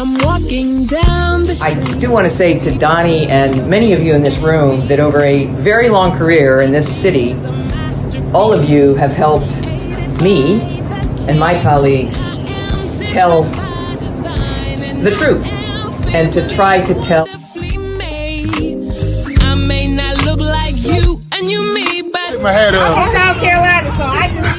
I'm walking down the street. I do want to say to Doni and many of you in this room that over a very long career in this city, all of you have helped me and my colleagues tell the truth and to try to tell. I may not look like you and you me, but Take my hat off. I'm from South Carolina, so I just...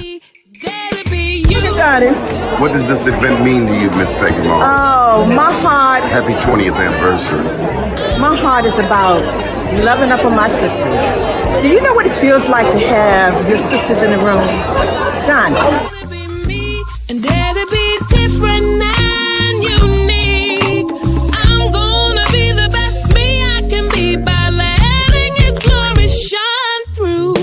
What does this event mean to you, Miss Peggy Morris? Oh, my heart. Happy 20th anniversary. My heart is about loving up on my sisters. Do you know what it feels like to have your sisters in the room? Done. And dare to be different and unique. I'm gonna be the best me I can be by letting His glory shine through.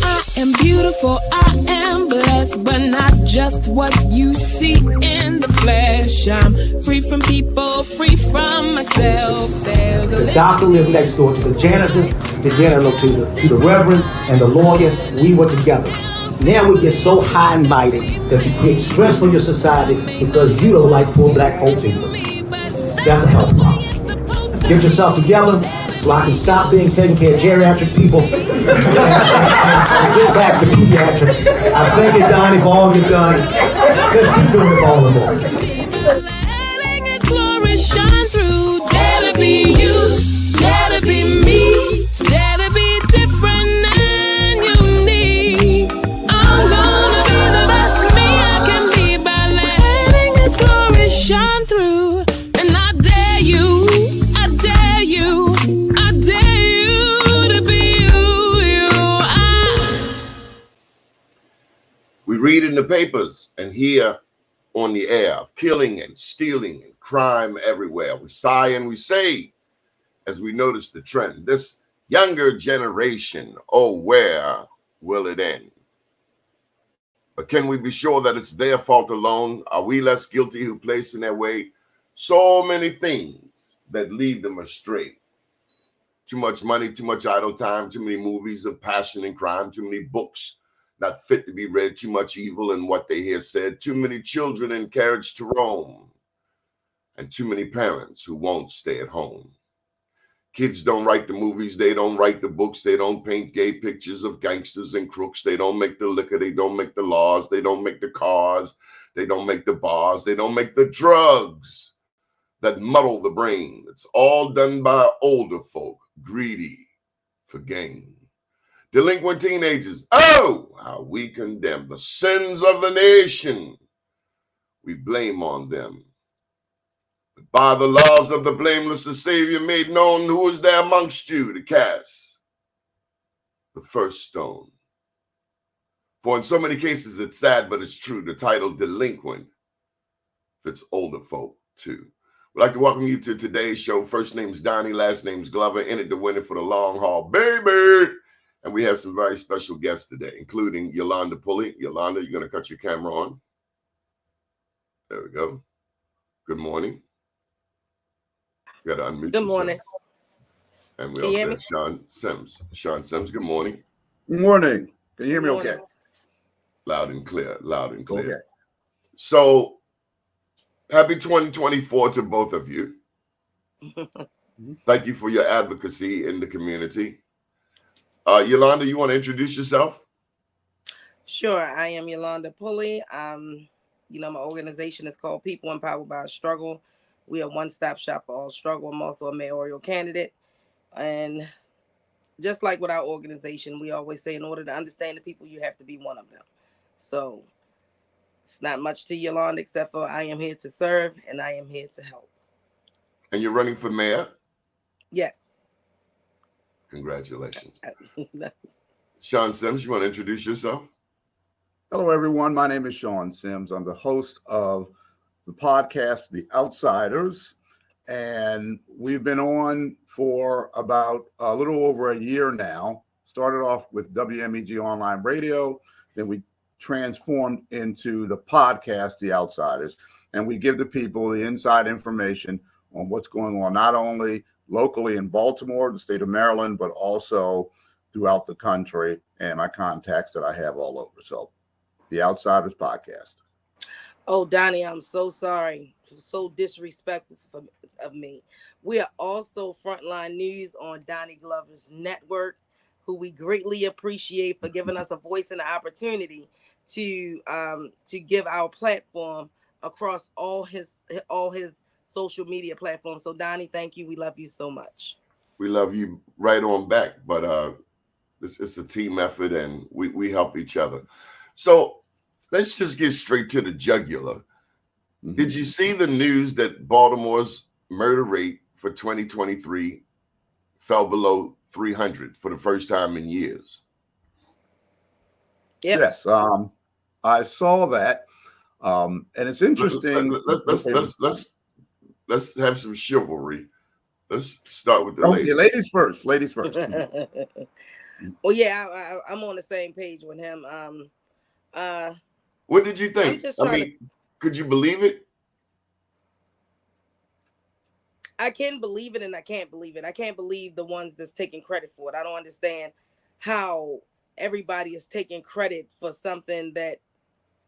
I am beautiful, I am blessed, but not just what you see in the flesh. I'm free from people, free from myself. There's a the doctor lived next door to the janitor, to the reverend, and the lawyer. We were together. Now we get so high and mighty that you create stress for your society because you don't like poor black folks either. That's a health problem. Get yourself together so I can stop being taking care of geriatric people and get back to pediatrics. I thank you, Doni, for all you've done. Let's keep doing it all the more. letting His glory shine through. Dare to be you, dare to be me, dare to be different and unique. I'm gonna be the best me I can be by letting His glory shine through. And I dare you, I dare you, I dare you to be you. We read in the papers and hear on the air of killing and stealing and crime everywhere. We sigh and we say as we notice the trend. This younger generation, oh, where will it end? But can we be sure that it's their fault alone? Are we less guilty who place in their way so many things that lead them astray? Too much money, too much idle time, too many movies of passion and crime, too many books not fit to be read, too much evil in what they hear said, too many children encouraged to roam, and too many parents who won't stay at home. Kids don't write the movies, they don't write the books, they don't paint gay pictures of gangsters and crooks, they don't make the liquor, they don't make the laws, they don't make the cars, they don't make the bars, they don't make the drugs that muddle the brain. It's all done by older folk, greedy for gain. Delinquent teenagers, oh, how we condemn the sins of the nation. We blame on them. But by the laws of the blameless, the Savior made known who is there amongst you to cast the first stone. For in so many cases, it's sad, but it's true. The title delinquent fits older folk too. We'd like to welcome you to today's show. First name's Doni, last name's Glover, in it to win it for the long haul, baby. And we have some very special guests today, including Yolanda Pulley. Yolanda, you're going to cut your camera on. There we go. Good morning. You got to unmute. Good morning. And we also have Sean Sims. Sean Sims, good morning. Good morning. Can you hear me okay? Loud and clear, loud and clear. Okay. So, happy 2024 to both of you. Thank you for your advocacy in the community. Yolanda, you want to introduce yourself? Sure. I am Yolanda Pulley. My organization is called People Empowered by Struggle. We are a one-stop shop for all struggle. I'm also a mayoral candidate. And just like with our organization, we always say in order to understand the people, you have to be one of them. So it's not much to Yolanda except for I am here to serve and I am here to help. And you're running for mayor? Yes. Congratulations. Sean Sims, you want to introduce yourself? Hello, everyone. My name is Sean Sims. I'm the host of the podcast, The Outsiders. And we've been on for about a little over a year now. Started off with WMEG Online Radio. Then we transformed into the podcast, The Outsiders. And we give the people the inside information on what's going on, not only locally in Baltimore, the state of Maryland, but also throughout the country and my contacts that I have all over. So, The Outsiders Podcast. Oh, Donnie, I'm so sorry. So disrespectful of me. We are also Frontline News on Donnie Glover's network, who we greatly appreciate for giving us a voice and an opportunity to give our platform across all his social media platforms. So, Donnie, thank you. We love you so much. We love you right on back, but it's a team effort, and we help each other. So let's just get straight to the jugular. Did you see the news that Baltimore's murder rate for 2023 fell below 300 for the first time in years? Yep. Yes, I saw that, and it's interesting. Let's have some chivalry. Let's start with the Okay, ladies. ladies first. Ladies first. Well, yeah, I'm on the same page with him. What did you think? I'm just I trying mean, could you believe it? I can believe it and I can't believe it. I can't believe the ones that's taking credit for it. I don't understand how everybody is taking credit for something that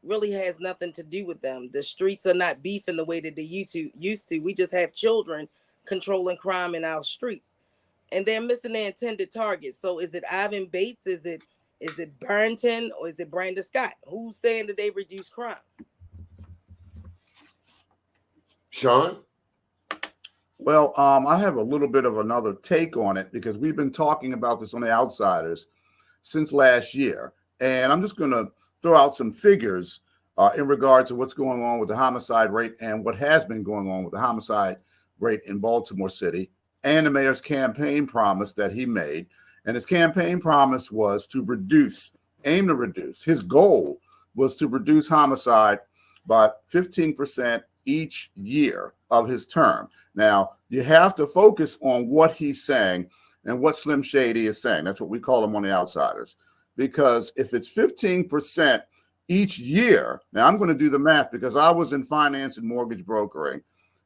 really has nothing to do with them. The streets are not beefing the way that they used to. We just have children controlling crime in our streets, and they're missing their intended target. So is it Ivan Bates? Is it Barrington, or is it Brandon Scott? Who's saying that they reduce crime? Sean? Well, I have a little bit of another take on it because we've been talking about this on the Outsiders since last year. And I'm just going to throw out some figures in regards to what's going on with the homicide rate and what has been going on with the homicide rate in Baltimore City and the mayor's campaign promise that he made. And his campaign promise was to aim to reduce. His goal was to reduce homicide by 15% each year of his term. Now, you have to focus on what he's saying and what Slim Shady is saying. That's what we call him on the Outsiders. Because if it's 15% each year, now I'm going to do the math because I was in finance and mortgage brokering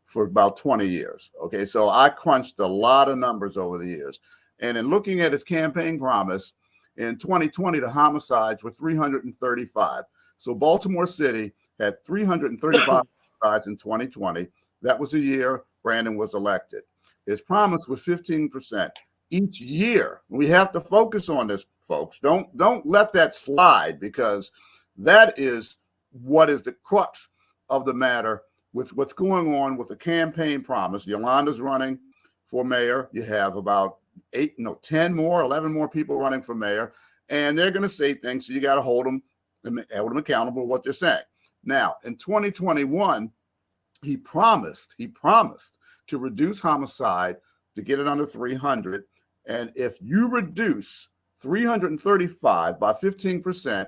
for about 20 years. Okay, so I crunched a lot of numbers over the years. And in looking at his campaign promise, in 2020, the homicides were 335. So Baltimore City had 335 homicides in 2020. That was the year Brandon was elected. His promise was 15% each year. We have to focus on this, folks. Don't let that slide, because that is what is the crux of the matter with what's going on with the campaign promise. Yolanda's running for mayor. You have about 11 more people running for mayor, and they're going to say things. So you got to hold them accountable to what they're saying. Now, in 2021, he promised to reduce homicide, to get it under 300. And if you reduce 335 by 15%,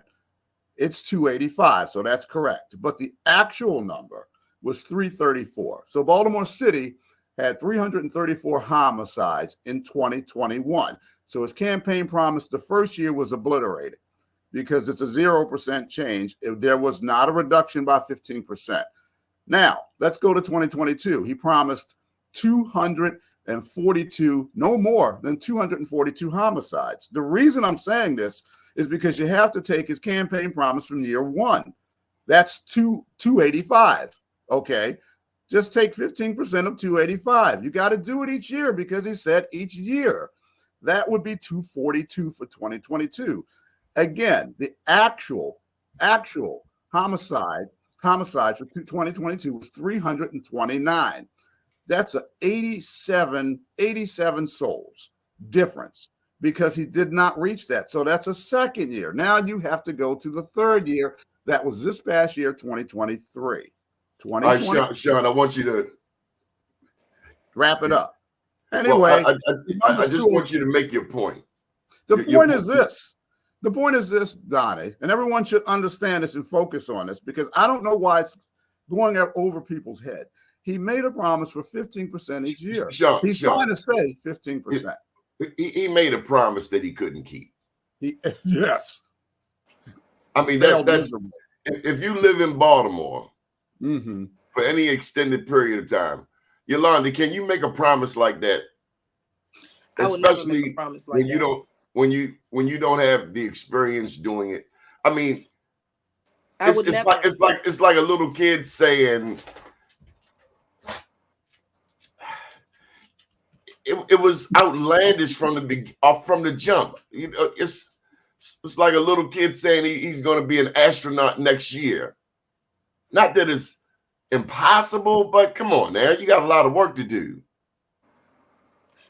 it's 285. So that's correct. But the actual number was 334. So Baltimore City had 334 homicides in 2021. So his campaign promise the first year was obliterated because it's a 0% change. If there was not a reduction by 15%. Now, let's go to 2022. He promised 242, no more than 242 homicides. The reason I'm saying this is because you have to take his campaign promise from year one. That's 285. Okay. Just take 15% of 285. You got to do it each year because he said each year. That would be 242 for 2022. Again, the actual homicides for 2022 was 329. That's a 87 souls difference because he did not reach that. So that's a second year. Now you have to go to the third year. That was this past year, 2023. All right, Sean, I want you to wrap it up. Anyway, well, I just want you to make your point. The point is this. The point is this, Donnie, and everyone should understand this and focus on this because I don't know why it's going over people's head. He made a promise for 15% each year. He's trying to say 15%. He made a promise that he couldn't keep. Yes. I mean, that's if you live in Baltimore for any extended period of time, Yolanda, can you make a promise like that? Especially when you don't have the experience doing it. I mean, I would never. It's like a little kid saying it was outlandish from the jump. You know, it's like a little kid saying he's going to be an astronaut next year. Not that it's impossible, but come on, now you got a lot of work to do.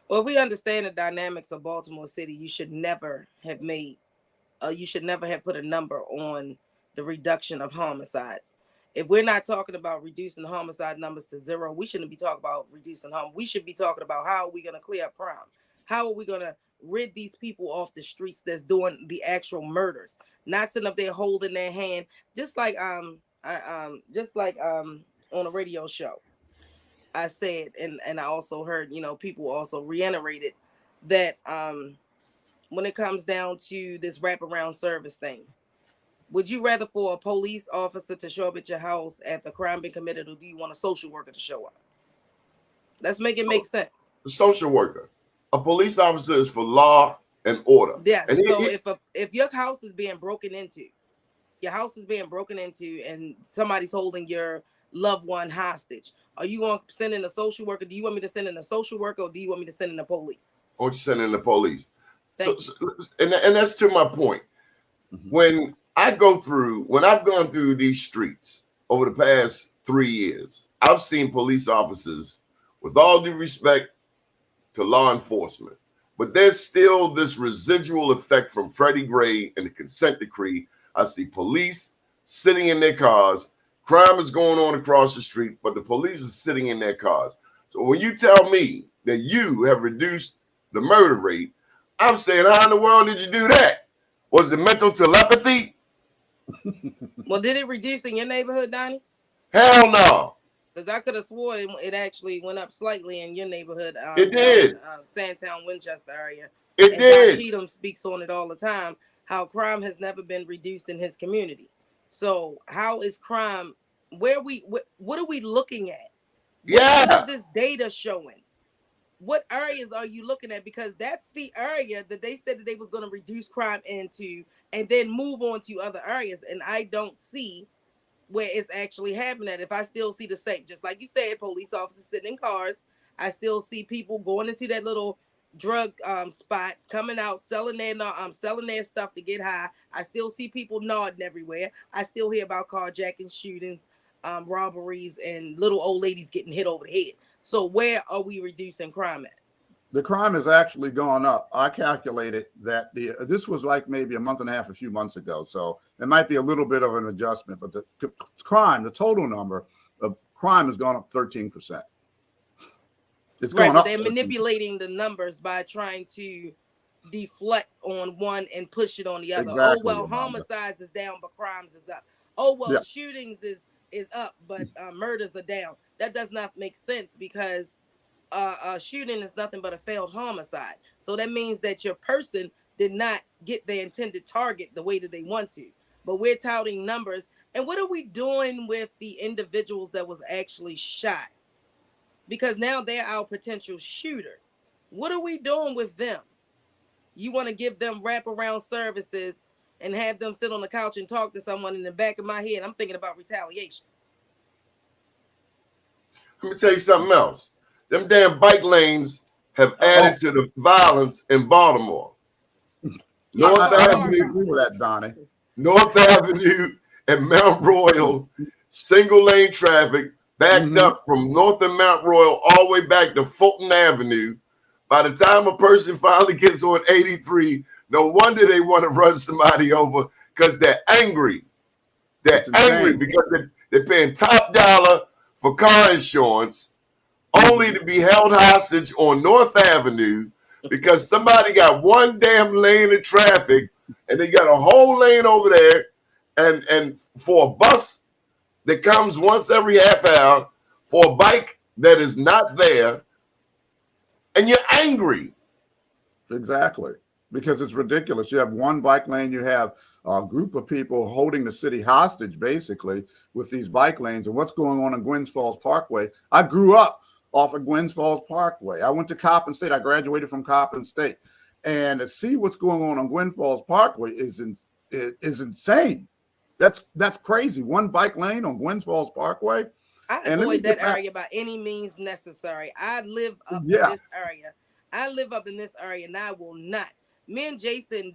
Well, if we understand the dynamics of Baltimore City, you should never have put a number on the reduction of homicides. If we're not talking about reducing homicide numbers to zero, we shouldn't be talking about reducing harm. We should be talking about how are we going to clear up crime? How are we going to rid these people off the streets that's doing the actual murders? Not sitting up there holding their hand, just like on a radio show. I said, and I also heard, people also reiterated that when it comes down to this wraparound service thing, would you rather for a police officer to show up at your house after a crime been committed, or do you want a social worker to show up? Let's make it make sense. The social worker. A police officer is for law and order. Yes. And if your house is being broken into, and somebody's holding your loved one hostage, are you going to send in a social worker? Do you want me to send in a social worker, or do you want me to send in the police? Or you send in the police? And that's to my point. Mm-hmm. When I've gone through these streets over the past 3 years, I've seen police officers, with all due respect to law enforcement, but there's still this residual effect from Freddie Gray and the consent decree. I see police sitting in their cars. Crime is going on across the street, but the police are sitting in their cars. So when you tell me that you have reduced the murder rate, I'm saying, how in the world did you do that? Was it mental telepathy? Well, did it reduce in your neighborhood, Donnie? Hell no. Because I could have swore it actually went up slightly in your neighborhood. It did. Sandtown, Winchester area. It did. Cheatham speaks on it all the time, how crime has never been reduced in his community. So how is crime, what are we looking at? Yeah. What is this data showing? What areas are you looking at? Because that's the area that they said that they was going to reduce crime into and then move on to other areas. And I don't see where it's actually happening. If I still see the same, just like you said, police officers sitting in cars, I still see people going into that little drug spot, coming out, selling their stuff to get high. I still see people nodding everywhere. I still hear about carjacking, shootings, robberies, and little old ladies getting hit over the head. So where are we reducing crime at? The crime has actually gone up. I calculated that this was like maybe a month and a half, a few months ago. So it might be a little bit of an adjustment, but the total number of crime has gone up 13%. It's right, gone up. They're manipulating the numbers by trying to deflect on one and push it on the other. Exactly, oh, well, homicides is down, but crimes is up. Oh, well, shootings is up, but murders are down. That does not make sense because a shooting is nothing but a failed homicide. So that means that your person did not get their intended target the way that they want to. But we're touting numbers. And what are we doing with the individuals that was actually shot? Because now they're our potential shooters. What are we doing with them? You want to give them wraparound services and have them sit on the couch and talk to someone. In the back of my head, I'm thinking about retaliation. Let me tell you something else. Them damn bike lanes have added to the violence in Baltimore. North Avenue, agree with that, Doni. North Avenue and Mount Royal, single lane traffic backed up from North and Mount Royal all the way back to Fulton Avenue. By the time a person finally gets on 83, no wonder they want to run somebody over because they're angry. They're angry because they're paying top dollar for car insurance only to be held hostage on North Avenue because somebody got one damn lane of traffic and they got a whole lane over there. And for a bus that comes once every half hour, for a bike that is not there, and you're angry. Exactly. Because it's ridiculous. You have one bike lane, you have a group of people holding the city hostage, basically, with these bike lanes. And what's going on Gwynns Falls Parkway? I grew up off of Gwynns Falls Parkway. I went to Coppin State. I graduated from Coppin State. And to see what's going on Gwynns Falls Parkway is insane. That's crazy. One bike lane on Gwynns Falls Parkway. I And let me avoid that get back. area by any means necessary. I live up in Yeah. this area. I live up in this area, and I will not. Me and Jason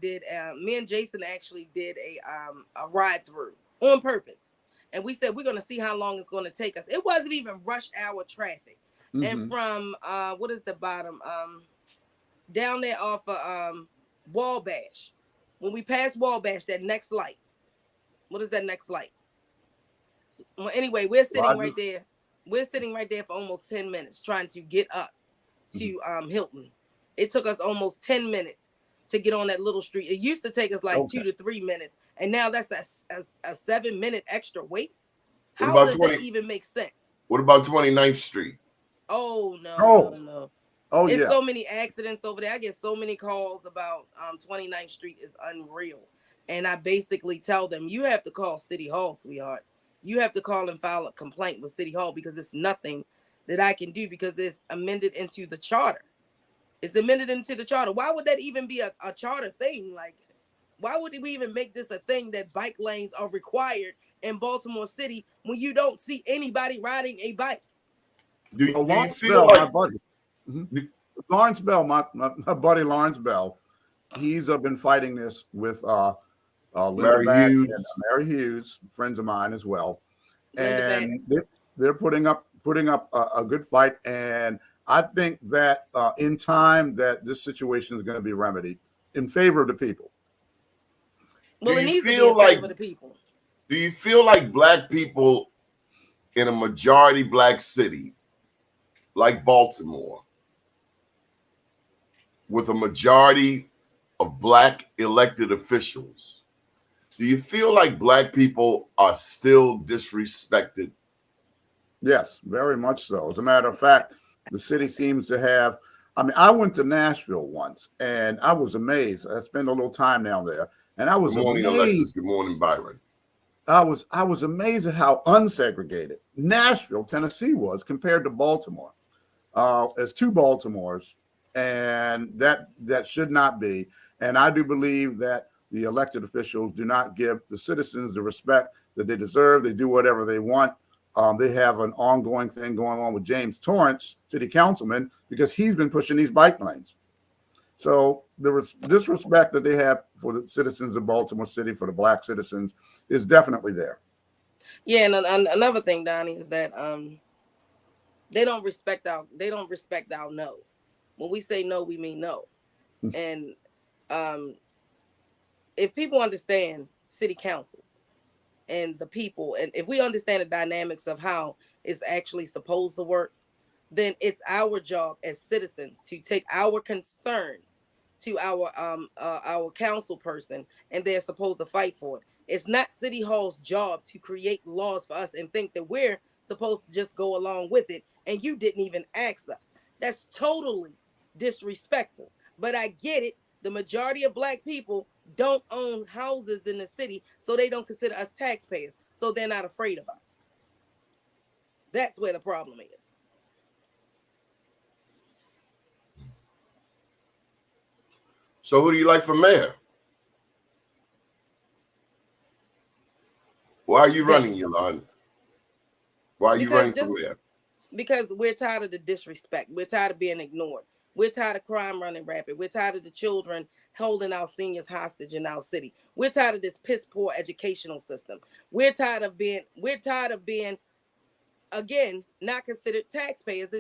actually did a ride through on purpose, and we said we're going to see how long it's going to take us. It wasn't even rush hour traffic, and from what is the bottom down there off of Wabash. When we pass Wabash, that next light. What is that next light? Well, anyway, we're sitting right there. We're sitting right there for almost 10 minutes trying to get up to Hilton. It took us almost 10 minutes to get on that little street. It used to take us like 2 to 3 minutes, and now that's a 7-minute extra wait. How does that even make sense? What about 29th Street? Oh no. Oh, It's yeah. so many accidents over there. I get so many calls about 29th Street is unreal. And I basically tell them, you have to call City Hall, sweetheart. You have to call and file a complaint with City Hall because it's nothing that I can do because it's amended into the charter. It's amended into the charter. Why would that even be a charter thing? Like, why would we even make this a thing that bike lanes are required in Baltimore City when you don't see anybody riding a bike? Do you Lawrence feel Bell, like my buddy. Lawrence Bell, my buddy Lawrence Bell, he's been fighting this with Linda Batts and Mary Hughes, friends of mine as well, and they're putting up a good fight. And I think that in time that this situation is going to be remedied in favor of the people. Well, it needs to be in favor of the people. Do you feel like black people in a majority black city like Baltimore, with a majority of black elected officials, do you feel like black people are still disrespected? Yes, very much so. As a matter of fact, the city seems to have, I mean, I went to Nashville once and I was amazed. I spent a little time down there and I was Good morning, amazed. Alexis. Good morning, Byron. I was amazed at how unsegregated Nashville, Tennessee was compared to Baltimore. As two Baltimores, and that should not be. And I do believe that the elected officials do not give the citizens the respect that they deserve. They do whatever they want. They have an ongoing thing going on with James Torrance, city councilman, because he's been pushing these bike lanes. So the disrespect that they have for the citizens of Baltimore City, for the black citizens, is definitely there. Yeah, and another thing, Donnie, is that they don't respect our no. When we say no, we mean no. And if people understand city council and the people, and if we understand the dynamics of how it's actually supposed to work, then it's our job as citizens to take our concerns to our council person, and they're supposed to fight for it. It's not City Hall's job to create laws for us and think that we're supposed to just go along with it, and you didn't even ask us. That's totally disrespectful. But I get it. The majority of black people don't own houses in the city, so they don't consider us taxpayers, so they're not afraid of us. That's where the problem is. So who do you like for mayor? Why are you running, Yolanda? Why are you running for mayor? Because we're tired of the disrespect. We're tired of being ignored. We're tired of crime running rapid. We're tired of the children holding our seniors hostage in our city. We're tired of this piss poor educational system. We're tired of being, again, not considered taxpayers.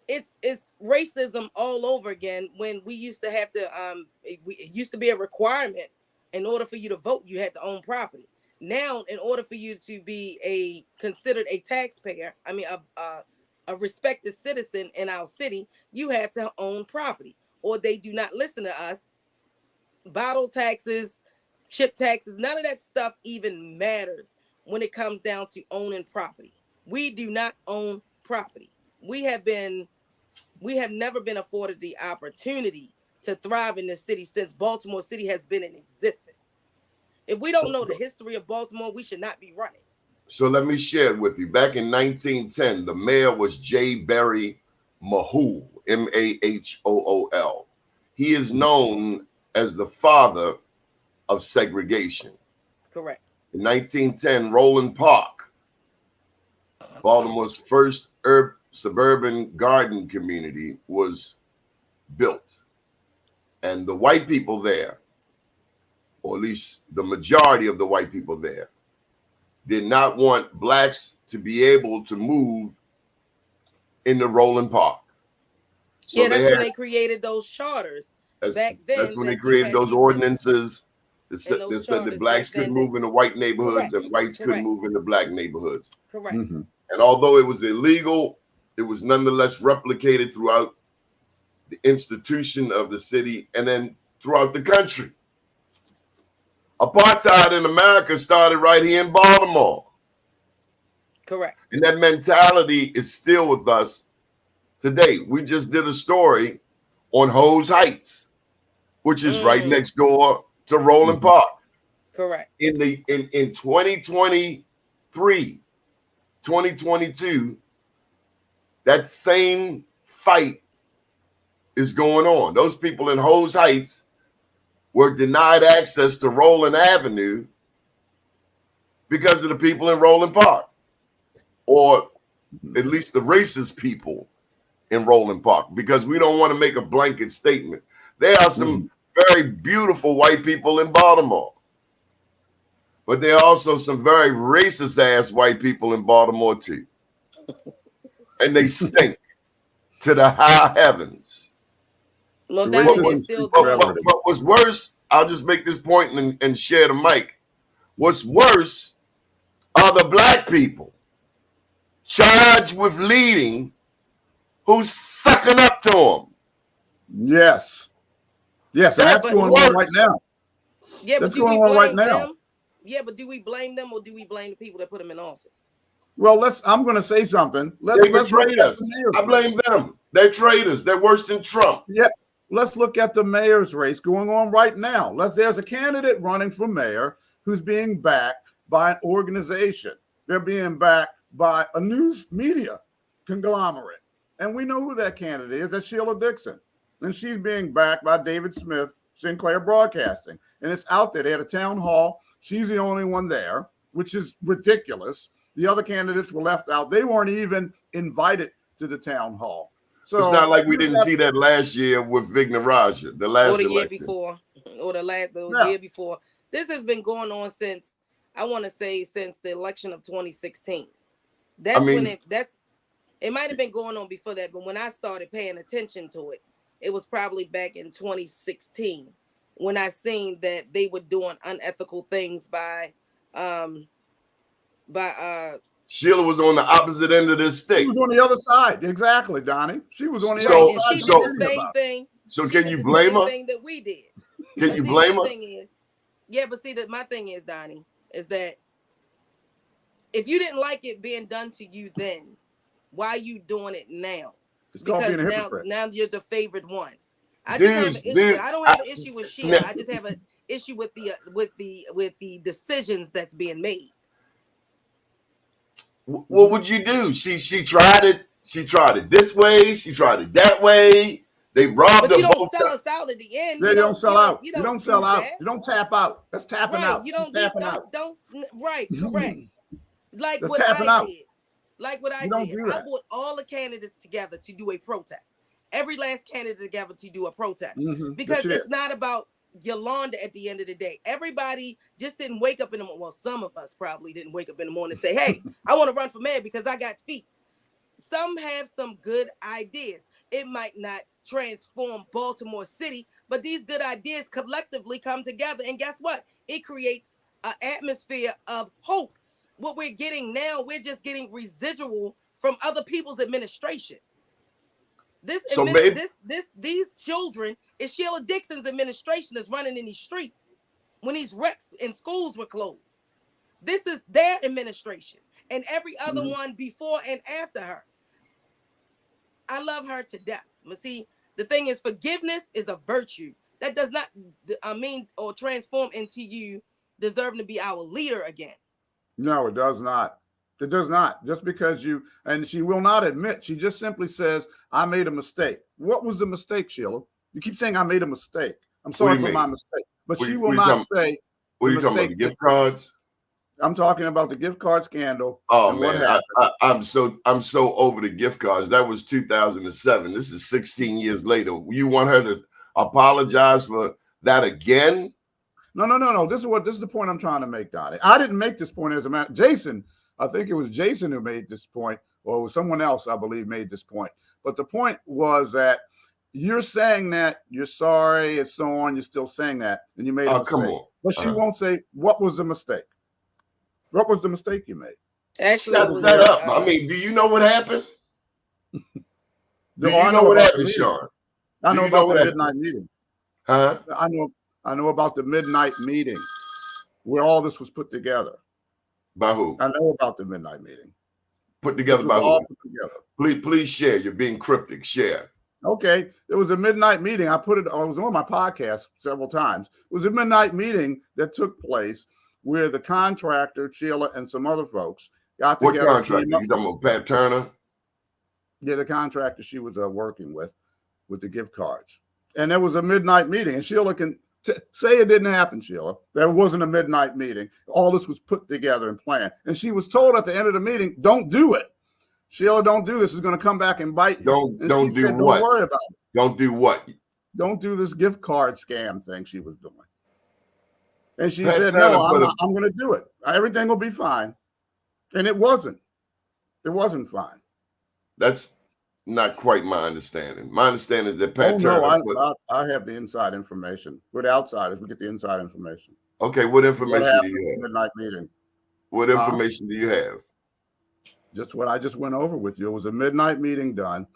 It's racism all over again. When we used to have to, it used to be a requirement in order for you to vote, you had to own property. Now, in order for you to be considered a taxpayer, I mean, a respected citizen in our city, you have to own property, or they do not listen to us. Bottle taxes, chip taxes, none of that stuff even matters when it comes down to owning property. We do not own property. We have never been afforded the opportunity to thrive in this city since Baltimore City has been in existence. If we don't know the history of Baltimore, we should not be running. So let me share it with you. Back in 1910, the mayor was J. Berry Mahool, M-A-H-O-O-L. He is known as the father of segregation. Correct. In 1910, Roland Park, Baltimore's first suburban garden community, was built. And the white people there, or at least the majority of the white people there, did not want blacks to be able to move into Roland Park. So yeah, that's when they created those charters. Back then, that's when they created those ordinances that said that blacks could move into white neighborhoods and whites could move into black neighborhoods. Correct. Mm-hmm. And although it was illegal, it was nonetheless replicated throughout the institution of the city and then throughout the country. Apartheid in America started right here in Baltimore. Correct. And that mentality is still with us today. We just did a story on Hose Heights, which is right next door to Roland Park. Correct. In 2023, 2022, that same fight is going on. Those people in Hose Heights were denied access to Roland Avenue because of the people in Roland Park, or at least the racist people in Roland Park, because we don't want to make a blanket statement. There are some very beautiful white people in Baltimore, but there are also some very racist ass white people in Baltimore too. And they stink to the high heavens. Well, What was worse, I'll just make this point and share the mic. What's worse are the black people charged with leading who's sucking up to them. Yes. Yes, and that's going on right now. Yeah, that's going on right now. Yeah, but do we blame them or do we blame the people that put them in office? Well, I'm going to say something. They betrayed us. I blame them. They're traitors. They're worse than Trump. Yeah. Let's look at the mayor's race going on right now. There's a candidate running for mayor who's being backed by an organization. They're being backed by a news media conglomerate. And we know who that candidate is. That's Sheila Dixon. And she's being backed by David Smith, Sinclair Broadcasting. And it's out there. They had a town hall. She's the only one there, which is ridiculous. The other candidates were left out. They weren't even invited to the town hall. So it's not like we didn't see that last year with Vignaraja, the last or the election. year before, or the year before. This has been going on since, I want to say, since the election of 2016. It might have been going on before that, but when I started paying attention to it, it was probably back in 2016 when I seen that they were doing unethical things by Sheila was on the opposite end of this stick. She was on the other side. Exactly, Donnie. She was on the other side. She did the same thing. So can you blame her? Thing that we did. Can you blame her? My thing is, Donnie, is that if you didn't like it being done to you then, why are you doing it now? Because now you're the favored one. I just have an issue. I don't have an issue with Sheila. I just have an issue with the decisions that's being made. What would you do? She tried it. She tried it this way. She tried it that way. They robbed But her. you don't sell us out at the end. You don't sell out. You don't sell out. You don't tap out. That's tapping out. You don't tapping out. Right, correct. Like That's what I did. Like what I did. I brought all the candidates together to do a protest. Every last candidate together to do a protest. Because it's not about Yolanda at the end of the day. Everybody just didn't wake up in the morning. Well, some of us probably didn't wake up in the morning and say, hey, I want to run for mayor because I got feet. Some have some good ideas. It might not transform Baltimore City, but these good ideas collectively come together. And guess what? It creates an atmosphere of hope. What we're getting now, we're just getting residual from other people's administration. These children is Sheila Dixon's administration is running in these streets when these wrecks in schools were closed. This is their administration and every other one before and after her. I love her to death. But see, the thing is, forgiveness is a virtue. That does not or transform into you deserving to be our leader again. No, it does not. It does not. Just because and she will not admit, she just simply says, I made a mistake. What was the mistake, Sheila? You keep saying I made a mistake. I'm sorry for my mistake. But she will not say, What are you talking about? The gift cards? I'm talking about the gift card scandal. Oh and man, what happened. I'm so over the gift cards. That was 2007. This is 16 years later. You want her to apologize for that again? No. This is the point I'm trying to make, Donnie. I didn't make this point as a matter. Jason, I think it was Jason who made this point, or it was someone else, I believe, made this point. But the point was that you're saying that you're sorry and so on. You're still saying that, and you made a mistake. Come on. But she won't say what was the mistake. What was the mistake you made? Actually, That's set up. I mean, do you know what happened? Do you know what happened, Sean? I know about the midnight meeting. Huh? I know about the midnight meeting where all this was put together. By who? I know about the midnight meeting. Put together by who? Please share. You're being cryptic. Share. Okay. It was a midnight meeting. I was on my podcast several times. It was a midnight meeting that took place where the contractor, Sheila, and some other folks got together. What contractor? You talking about Pat Turner? Yeah, the contractor she was working with the gift cards. And there was a midnight meeting. And Sheila can say it didn't happen, Sheila. There wasn't a midnight meeting. All this was put together and planned. And she was told at the end of the meeting, don't do it. Sheila, don't do this. It's going to come back and bite you. Don't do said, what? Don't worry about it. Don't do what? Don't do this gift card scam thing she was doing. And she Pat said, Turner no, I'm going to do it. Everything will be fine. And it wasn't. It wasn't fine. That's not quite my understanding. My understanding is that Pat Turner. I have the inside information. We're the outsiders. We get the inside information. Okay, what information do you have? Midnight meeting. What information do you have? Just what I just went over with you. It was a midnight meeting done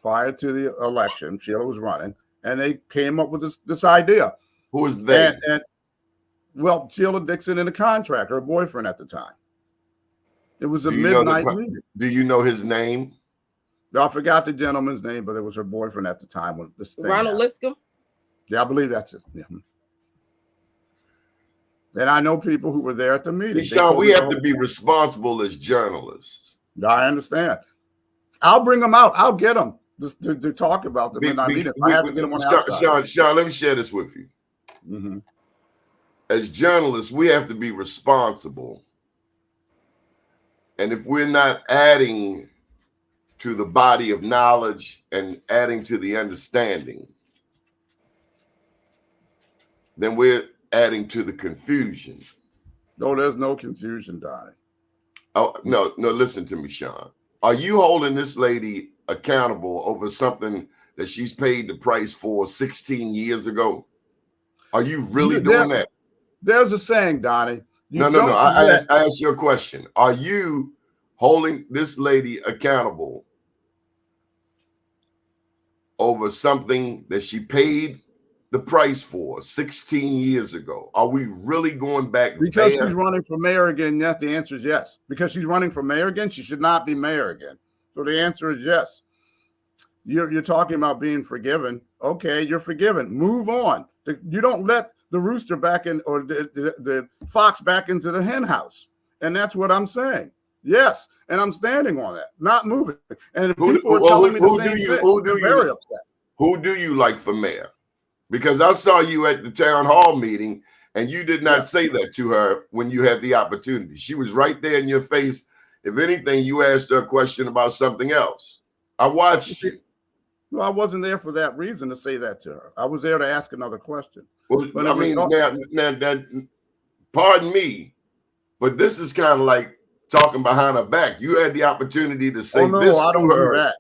prior to the election. Sheila was running, and they came up with this idea. Who is they? Well, Sheila Dixon and the contractor, her boyfriend at the time. It was a midnight meeting. Do you know his name? I forgot the gentleman's name, but it was her boyfriend at the time when this thing Ronald happened. Liscombe? Yeah, I believe that's it. Yeah. And I know people who were there at the meeting. Sean, we have to be responsible as journalists. I understand. I'll bring them out. I'll get them to talk about the midnight meeting. If I have to get them on Sean, let me share this with you. Mm-hmm. As journalists, we have to be responsible. And if we're not adding to the body of knowledge and adding to the understanding, then we're adding to the confusion. No, there's no confusion, Donnie. Oh, no, listen to me, Sean. Are you holding this lady accountable over something that she's paid the price for 16 years ago? Are you really doing that? There's a saying, Donnie. No. I asked you a question. Are you holding this lady accountable over something that she paid the price for 16 years ago? Are we really going back? Because she's running for mayor again, yes, the answer is yes. Because she's running for mayor again, she should not be mayor again. So the answer is yes. You're talking about being forgiven. Okay, you're forgiven. Move on. You don't let the rooster back in, or the fox back into the hen house. And that's what I'm saying. Yes, and I'm standing on that, not moving. And people are telling me the same thing. Who do you like for mayor? Because I saw you at the town hall meeting, and you did not say that to her when you had the opportunity. She was right there in your face. If anything, you asked her a question about something else. I watched you. Well, I wasn't there for that reason to say that to her. I was there to ask another question. Well, I mean, now, pardon me, but this is kind of like talking behind her back. You had the opportunity to say this to her.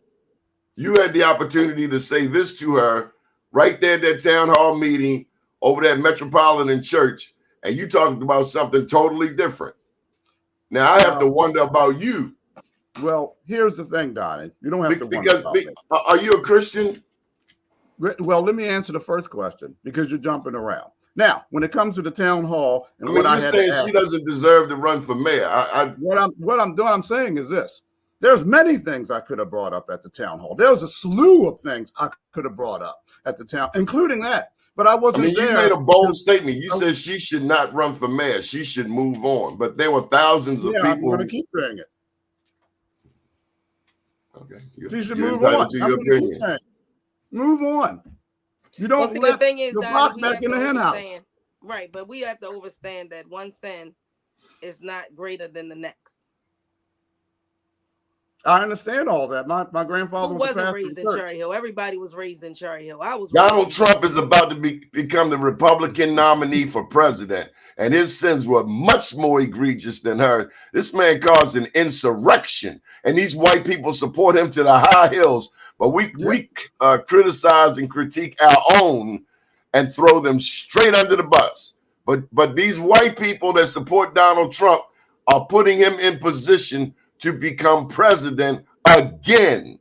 You had the opportunity to say this to her right there at that town hall meeting over that Metropolitan Church, and you talked about something totally different. Now, I have to wonder about you. Well, here's the thing, Donnie. You don't have to wonder about me. Are you a Christian? Well, let me answer the first question because you're jumping around. Now, when it comes to the town hall and what I had to ask, she doesn't deserve to run for mayor. I'm saying is this. There's many things I could have brought up at the town hall. There was a slew of things I could have brought up at the town, including that. But I wasn't there. You made a bold statement. You said she should not run for mayor. She should move on. But there were thousands of people. I'm going to keep saying it. Okay. She should move on. Move on. You don't let the thing is, the fox back in the hen house. Right, but we have to understand that one sin is not greater than the next. I understand all that. My grandfather Who was a wasn't pastor raised of in the church. Cherry Hill? Everybody was raised in Cherry Hill. I was raised Donald in Trump is about to become the Republican nominee for president, and his sins were much more egregious than hers. This man caused an insurrection, and these white people support him to the high hills. But we criticize and critique our own and throw them straight under the bus. But these white people that support Donald Trump are putting him in position to become president again.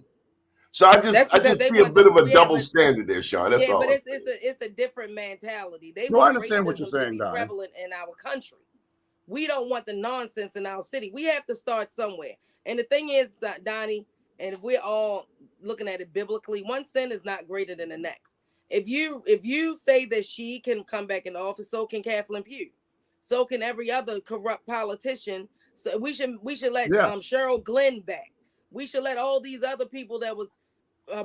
So I That's because just they see a want bit the of a double standard there, Sean. That's all I'm saying. it's a different mentality. They No, I want understand what you're racism to saying, be Donnie. prevalent in our country. We don't want the nonsense in our city. We have to start somewhere. And the thing is, Donnie, and if we're all looking at it biblically, one sin is not greater than the next. If you say that she can come back in office, so can Kathleen Pugh, so can every other corrupt politician. So we should let Yes. Cheryl Glenn back. We should let all these other people that was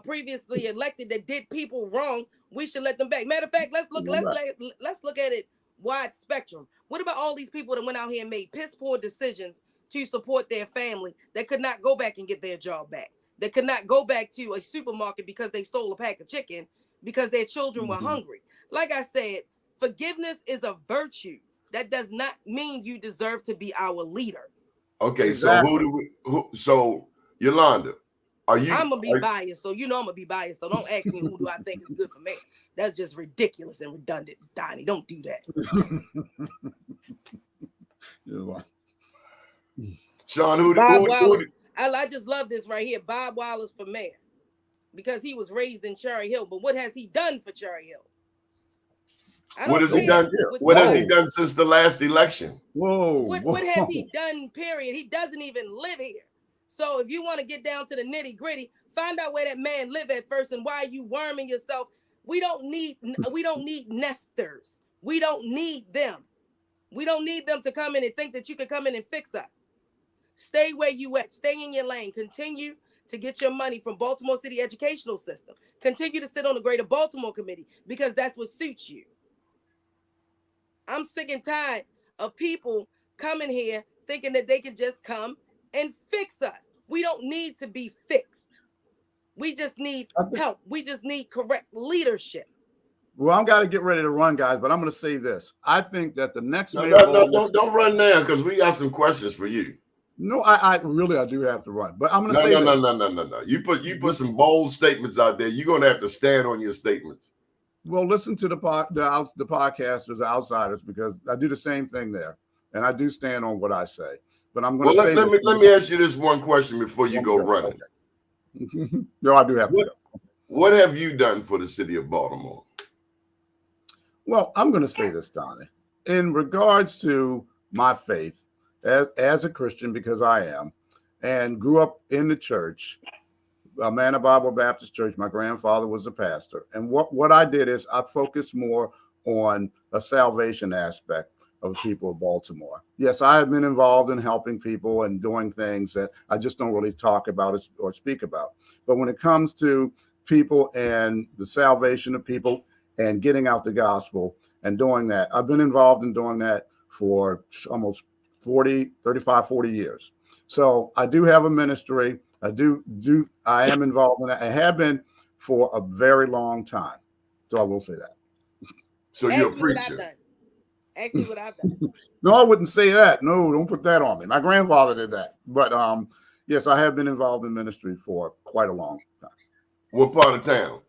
previously elected that did people wrong. We should let them back. Matter of fact, let's look at it wide spectrum. What about all these people that went out here and made piss poor decisions to support their family that could not go back and get their job back, that could not go back to a supermarket because they stole a pack of chicken because their children were hungry? Like I said, forgiveness is a virtue. That does not mean you deserve to be our leader. Okay, Exactly. so Yolanda, I'm gonna be biased, so you know I'm gonna be biased. So don't ask me who do I think is good for mayor. That's just ridiculous and redundant, Donnie. Don't do that. Sean, Bob Wallace. I just love this right here. Bob Wallace for mayor because he was raised in Cherry Hill. But what has he done for Cherry Hill? What has he done? What has he done since the last election? What has he done? Period. He doesn't even live here. So if you want to get down to the nitty gritty, find out where that man live at first and why you worming yourself. We don't need nesters. We don't need them. We don't need them to come in and think that you can come in and fix us. Stay where you at. Stay in your lane. Continue to get your money from Baltimore City Educational System. Continue to sit on the Greater Baltimore Committee because that's what suits you. I'm sick and tired of people coming here thinking that they can just come and fix us. We don't need to be fixed. We just need help. We just need correct leadership. Well, I'm got to get ready to run, guys, but I'm going to say this. I think that the next don't run now because we got some questions for you. No, I do have to run, but I'm going to say no. You put some bold statements out there. You're going to have to stand on your statements. Well, listen to the podcasters, the outsiders, because I do the same thing there, and I do stand on what I say. But I'm going to say let me ask you this one question before you go running. Okay. No, I do have to go. What have you done for the city of Baltimore? Well, I'm going to say this, Donnie. In regards to my faith as a Christian, because I am, and grew up in the church, a Man of Bible Baptist Church. My grandfather was a pastor. And what I did is I focused more on a salvation aspect of people of Baltimore. Yes, I have been involved in helping people and doing things that I just don't really talk about or speak about. But when it comes to people and the salvation of people and getting out the gospel and doing that, I've been involved in doing that for almost 40 years. So I do have a ministry. I am involved in that. I have been for a very long time. So I will say that. So you're a preacher. Ask me what I've done. No, I wouldn't say that. No, don't put that on me. My grandfather did that. But yes, I have been involved in ministry for quite a long time. What part of town?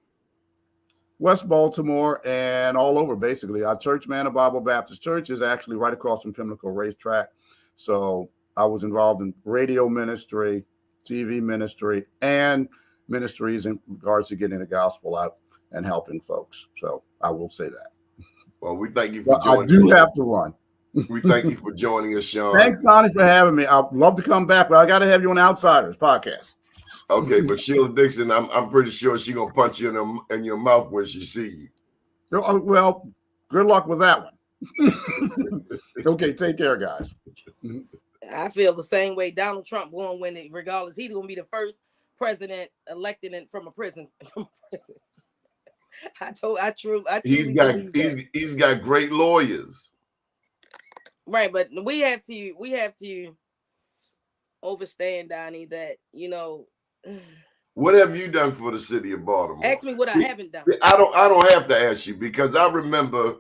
West Baltimore and all over, basically. Our church, Man of Bible Baptist Church, is actually right across from Pimlico Racetrack. So I was involved in radio ministry, TV ministry, and ministries in regards to getting the gospel out and helping folks. So I will say that. Well, we thank you for joining us. I do have to run. We thank you for joining us, Sean. Thanks, Donnie, for having me. I'd love to come back, but I got to have you on Outsiders podcast. Okay, but Sheila Dixon, I'm pretty sure she's going to punch you in your mouth when she sees you. Well, good luck with that one. Okay, take care, guys. I feel the same way. Donald Trump going to win it regardless. He's going to be the first president elected from a prison. I truly He's believe that. he's got great lawyers. Right, but we have to understand, Donnie, that What have you done for the city of Baltimore? ask me what I haven't done. I don't have to ask you, because I remember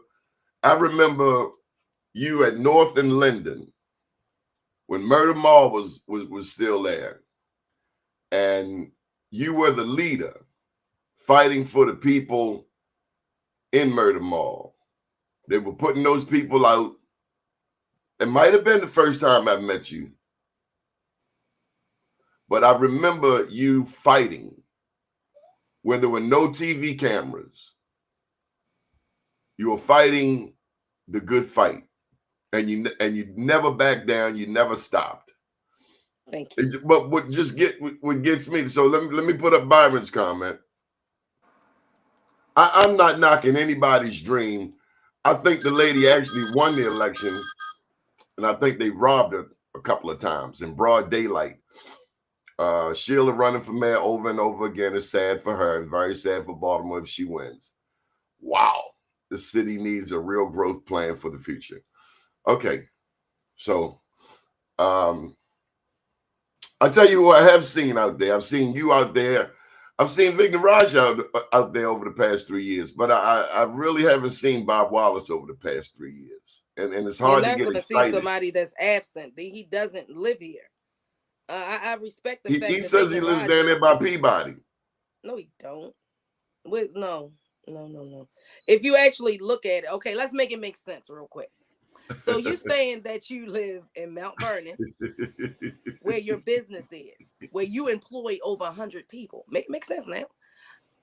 you at North and Linden when Murder Mall was still there, and you were the leader fighting for the people in Murder Mall. They were putting those people out. It might have been the first time I met you, but I remember you fighting where there were no TV cameras. You were fighting the good fight, and you never backed down. You never stopped. Thank you. But what gets me? So let me put up Byron's comment. I'm not knocking anybody's dream. I think the lady actually won the election, and I think they robbed her a couple of times in broad daylight. Sheila running for mayor over and over again is sad for her and very sad for Baltimore if she wins. Wow, the city needs a real growth plan for the future. Okay, so I tell you who I have seen out there. I've seen you out there. I've seen Vic Raj out there over the past 3 years, but I really haven't seen Bob Wallace over the past 3 years, and it's hard to get excited. You're not going to see somebody that's absent. He doesn't live here. I respect the fact he that says he lives down there by Peabody. No, he don't. No. If you actually look at it, okay, let's make it make sense real quick. So you're saying that you live in Mount Vernon, where your business is, where you employ over 100 people. Make sense now.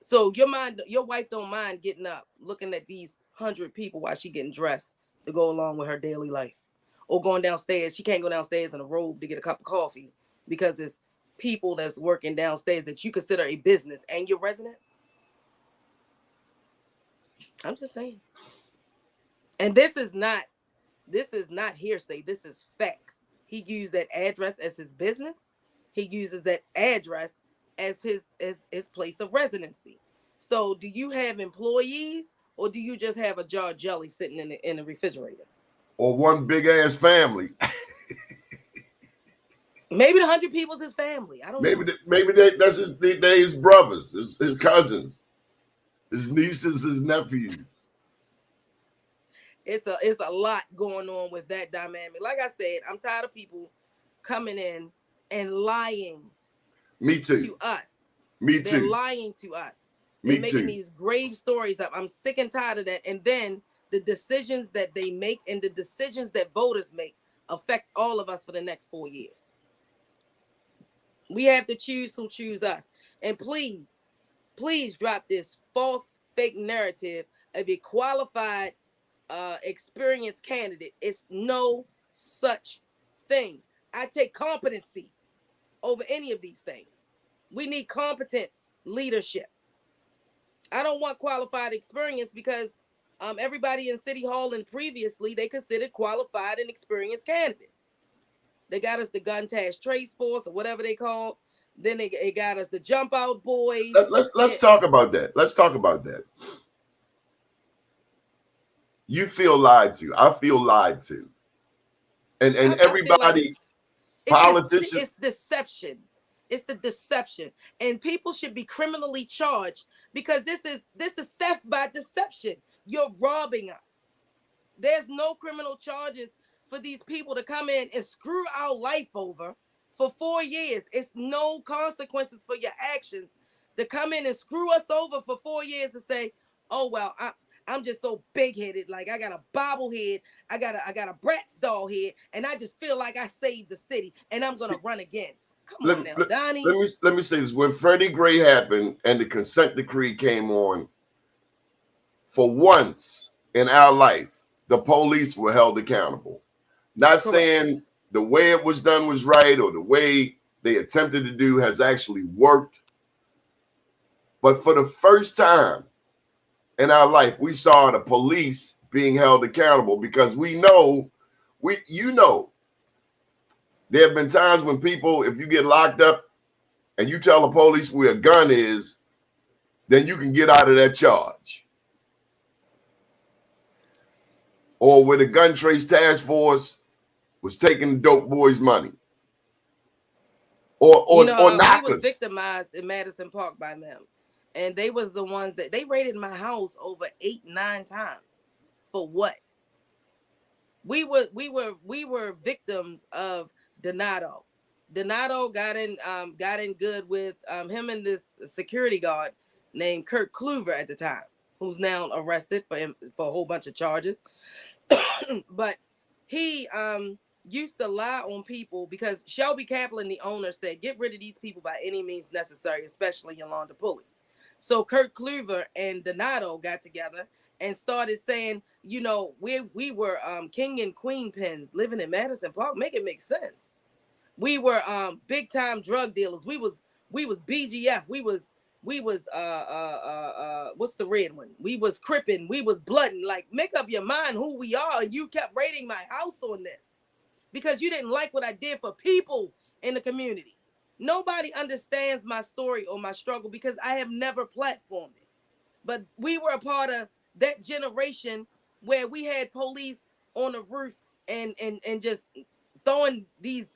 So your wife don't mind getting up, looking at these 100 people while she getting dressed to go along with her daily life, or going downstairs. She can't go downstairs in a robe to get a cup of coffee because it's people that's working downstairs that you consider a business and your residents. I'm just saying. And this is not hearsay. This is facts. He used that address as his business. He uses that address as his place of residency. So do you have employees, or do you just have a jar of jelly sitting in the refrigerator? Or one big ass family? Maybe the 100 people is his family. I don't know. Maybe that's his brothers, his cousins, his nieces, his nephews. It's a lot going on with that dynamic. Like I said, I'm tired of people coming in and lying. Me too. To us. Me They're too. lying to us. They're making these grave stories up. I'm sick and tired of that. And then the decisions that they make and the decisions that voters make affect all of us for the next 4 years. We have to choose who choose us. And please drop this false, fake narrative of a qualified, experienced candidate. It's no such thing. I take competency over any of these things. We need competent leadership. I don't want qualified experience because everybody in City Hall and previously they considered qualified and experienced candidates. They got us the gun task trace force or whatever they call. Then they got us the jump out boys. Let's talk about that. Let's talk about that. You feel lied to. I feel lied to. And everybody, politicians. It's deception. It's the deception. And people should be criminally charged because this is theft by deception. You're robbing us. There's no criminal charges for these people to come in and screw our life over for 4 years. It's no consequences for your actions to come in and screw us over for 4 years and say, oh, well, I'm just so big-headed. Like I got a bobblehead. I got a Bratz doll head. And I just feel like I saved the city and I'm going to run again. Come on now, Donnie. Let me say this. When Freddie Gray happened and the consent decree came on, for once in our life, the police were held accountable. Not saying the way it was done was right or the way they attempted to do has actually worked. But for the first time in our life, we saw the police being held accountable because you know, there have been times when people, if you get locked up and you tell the police where a gun is, then you can get out of that charge. Or where the gun trace task force was taking the dope boys' money. Or we was knockers. victimized in Madison Park by them. And they was the ones that they raided my house over 8-9 times. For what? We were victims of Donato. Donato got in good with him and this security guard named Kurt Kluver at the time, who's now arrested for a whole bunch of charges. But he used to lie on people because Shelby Kaplan, the owner, said, get rid of these people by any means necessary, especially Yolanda Pulley. So Kurt Kluver and Donato got together and started saying, you know, we were king and queen pins living in Madison Park. Make it make sense. We were big time drug dealers. We was BGF. We was what's the red one? We was Crippin'. We was Bloodin'. Like, make up your mind who we are. And you kept raiding my house on this because you didn't like what I did for people in the community. Nobody understands my story or my struggle because I have never platformed it. But we were a part of that generation where we had police on the roof and just throwing these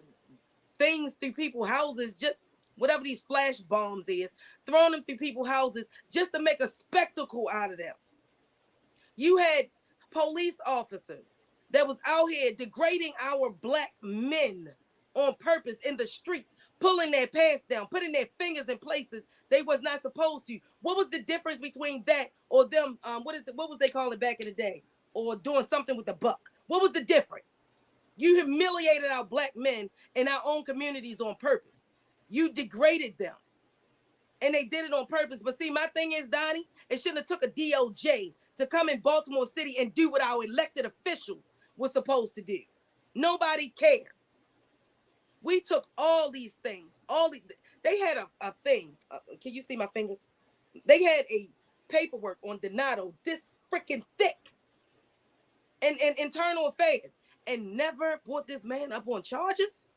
things through people's houses, just whatever these flash bombs is, throwing them through people's houses just to make a spectacle out of them. You had police officers that was out here degrading our black men on purpose in the streets, pulling their pants down, putting their fingers in places they was not supposed to. What was the difference between that or them? What was they calling back in the day? Or doing something with the buck? What was the difference? You humiliated our black men in our own communities on purpose. You degraded them. And they did it on purpose. But see, my thing is, Donnie, it shouldn't have took a DOJ to come in Baltimore City and do what our elected officials were supposed to do. Nobody cared. We took all these things. They had a thing. Can you see my fingers? They had a paperwork on Donato this freaking thick. And internal affairs. And never brought this man up on charges.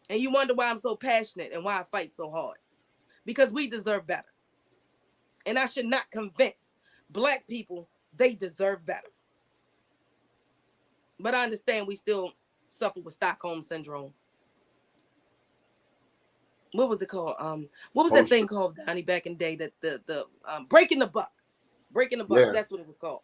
And you wonder why I'm so passionate and why I fight so hard. Because we deserve better. And I should not convince black people they deserve better. But I understand we still suffer with Stockholm syndrome. What was it called? What was that thing called, Donnie, back in the day? That the breaking the buck. Breaking the buck. Yeah. That's what it was called.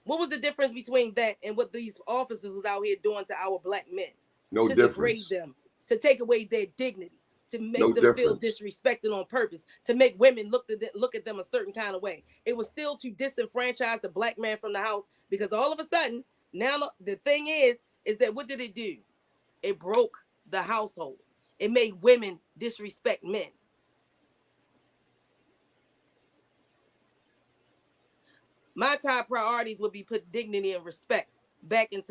What was the difference between that and what these officers was out here doing to our black men? No to difference. Degrade them, to take away their dignity, to make them feel disrespected on purpose, to make women look at them a certain kind of way. It was still to disenfranchise the black man from the house because all of a sudden, now the thing is that what did it do? It broke the household. It made women disrespect men. My top priorities would be put dignity and respect back in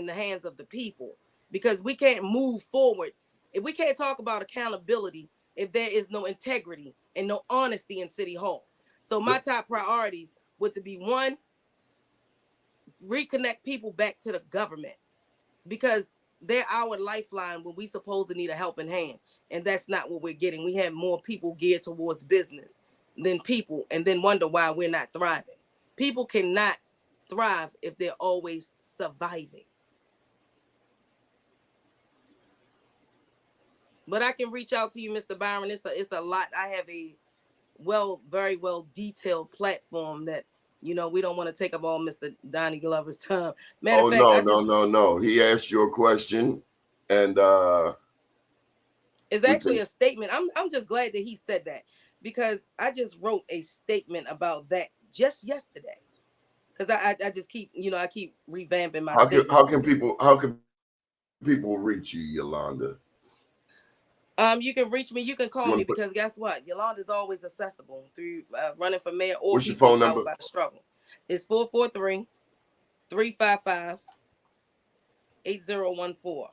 the hands of the people, because we can't move forward if we can't talk about accountability if there is no integrity and no honesty in City Hall. So my top priorities would to be, one, reconnect people back to the government, because they're our lifeline when we supposed to need a helping hand, and that's not what we're getting. We have more people geared towards business than people, and then wonder why we're not thriving. People cannot thrive if they're always surviving. But I can reach out to you, Mr. Byron. It's a lot. I have a very well detailed platform that, we don't want to take up all Mr. Donnie Glover's time. No. He asked you a question, and it's actually a statement. I'm just glad that he said that, because I just wrote a statement about that just yesterday. Because I just keep, I keep revamping my statement. How can people reach you, Yolanda? You can reach me. You can call me, because guess what? Yolanda's always accessible through running for mayor or what's your phone number? By the struggle. It's 443-355-8014.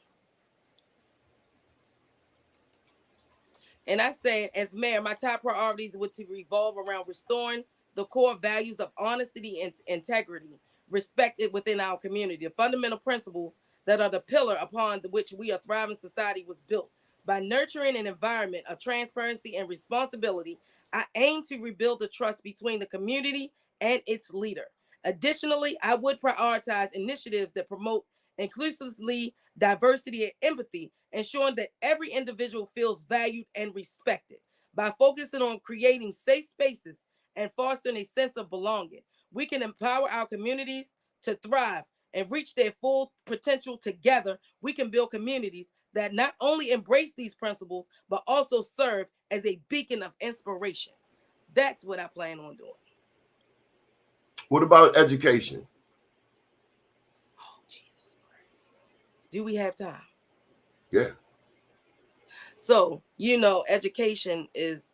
And I said, as mayor, my top priorities would to revolve around restoring the core values of honesty and integrity respected within our community, the fundamental principles that are the pillar upon which we a thriving society was built By nurturing an environment of transparency and responsibility, I aim to rebuild the trust between the community and its leader. Additionally, I would prioritize initiatives that promote inclusively diversity and empathy, ensuring that every individual feels valued and respected. By focusing on creating safe spaces and fostering a sense of belonging, we can empower our communities to thrive and reach their full potential. Together, we can build communities that not only embrace these principles, but also serve as a beacon of inspiration. That's what I plan on doing. What about education? Oh, Jesus Christ. Do we have time? Yeah. So, education is,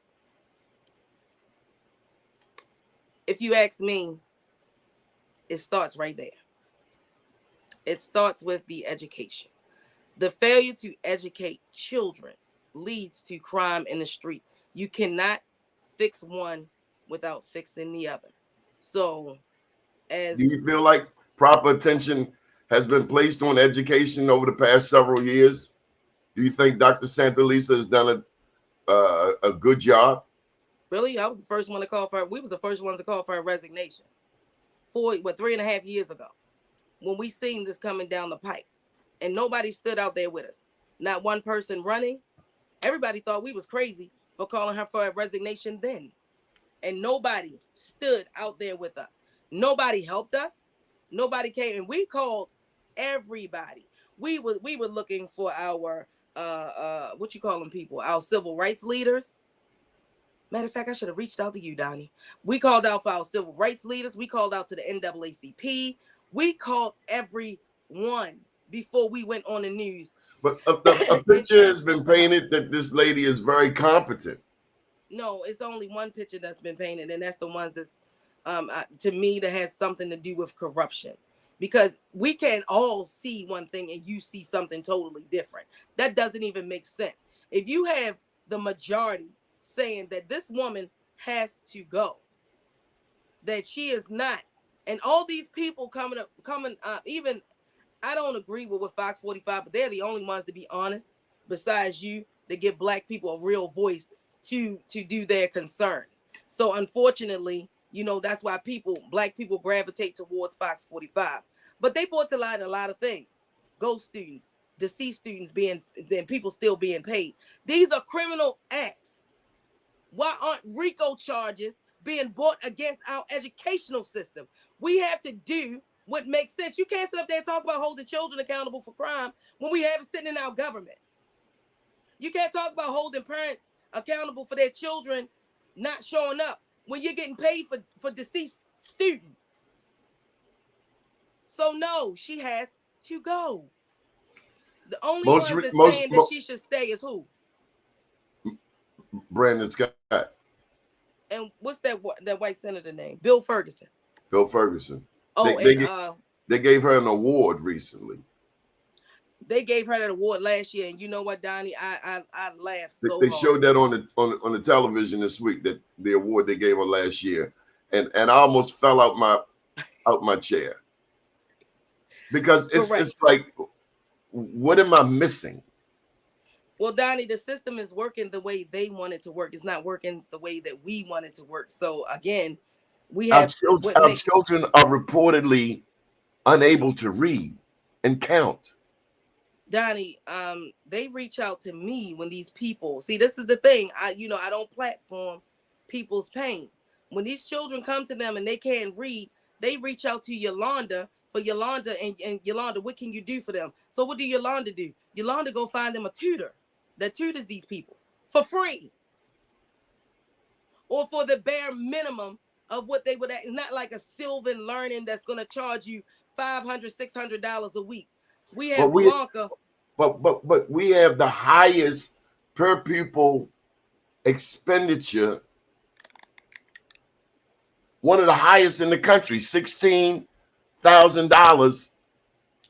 if you ask me, it starts right there. It starts with the education. The failure to educate children leads to crime in the street. You cannot fix one without fixing the other. So, Do you feel like proper attention has been placed on education over the past several years? Do you think Dr. Santalisa has done a good job? Really, I was the first one to call for. We was the first ones to call for a resignation. 3.5 years ago, when we seen this coming down the pike, and nobody stood out there with us. Not one person running. Everybody thought we was crazy for calling her for a resignation then, and nobody stood out there with us. Nobody helped us. Nobody came, and we called everybody. We were looking for our what you call them people, our civil rights leaders. Matter of fact, I should have reached out to you, Doni. We called out for our civil rights leaders. We called out to the NAACP. We called everyone before we went on the news. But a picture has been painted that this lady is very competent. No, it's only one picture that's been painted, and that's the ones that's, to me, that has something to do with corruption. Because we can all see one thing and you see something totally different. That doesn't even make sense. If you have the majority saying that this woman has to go, that she is not, and all these people coming up, even, I don't agree with Fox 45, but they're the only ones, to be honest, besides you, that give black people a real voice to do their concerns. So unfortunately, that's why black people gravitate towards Fox 45. But they brought to light a lot of things. Ghost students, deceased students people still being paid. These are criminal acts. Why aren't RICO charges being brought against our educational system? We have to do what makes sense. You can't sit up there and talk about holding children accountable for crime when we have it sitting in our government. You can't talk about holding parents accountable for their children not showing up when you're getting paid for deceased students. So no, she has to go. The only ones that's saying that she should stay is who? Brandon Scott. And what's that white senator name? Bill Ferguson. Bill Ferguson. Oh, they gave her an award recently. They gave her that award last year, and you know what, Doni? I laughed so hard. They showed that on the television this week, that the award they gave her last year, and I almost fell out my chair, because it's like, what am I missing? Well, Doni, the system is working the way they want it to work. It's not working the way that we want it to work. So again, we have our children are reportedly unable to read and count. Doni, they reach out to me when these people, see, this is the thing. I don't platform people's pain. When these children come to them and they can't read, they reach out to Yolanda for Yolanda, and Yolanda, what can you do for them? So what do Yolanda do? Yolanda go find them a tutor that tutors these people for free, or for the bare minimum of what they would. It's not like a Sylvan Learning that's going to charge you $500, $600 a week. We have Blanca. But we have the highest per pupil expenditure, one of the highest in the country, $16,000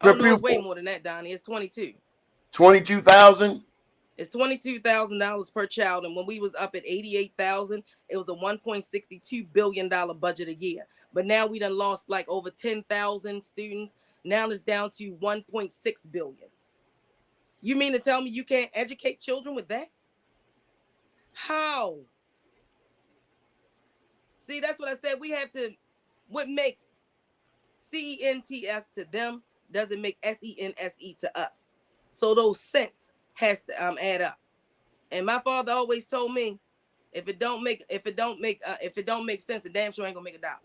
per pupil. It's way more than that, Doni. It's 22. 22,000. It's $22,000 per child, and when we was up at 88,000, it was a $1.62 billion budget a year. But now we done lost like over 10,000 students. Now it's down to 1.6 billion. You mean to tell me you can't educate children with that? How? See, that's what I said. We have to, what makes CENTS to them doesn't make SENSE to us. So those cents has to add up. And my father always told me, if it don't make sense, the damn sure ain't gonna make a dollar.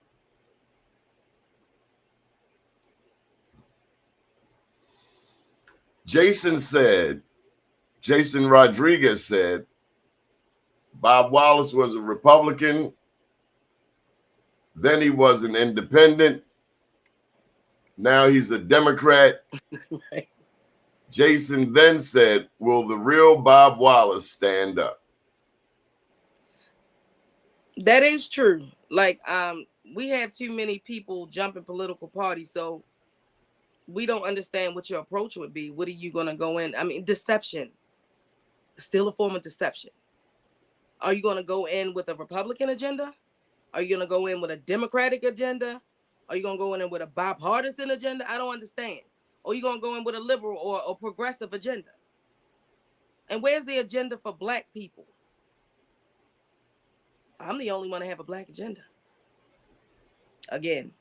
Jason Rodriguez said, Bob Wallace was a Republican, then he was an independent, now he's a Democrat. Right. Jason then said, will the real Bob Wallace stand up? That is true. Like, we have too many people jumping political parties, so we don't understand what your approach would be. What are you gonna go in? I mean, deception. Still a form of deception. Are you gonna go in with a Republican agenda? Are you gonna go in with a Democratic agenda? Are you gonna go in with a bipartisan agenda? I don't understand. Or are you gonna go in with a liberal or a progressive agenda? And where's the agenda for Black people? I'm the only one to have a Black agenda. Again.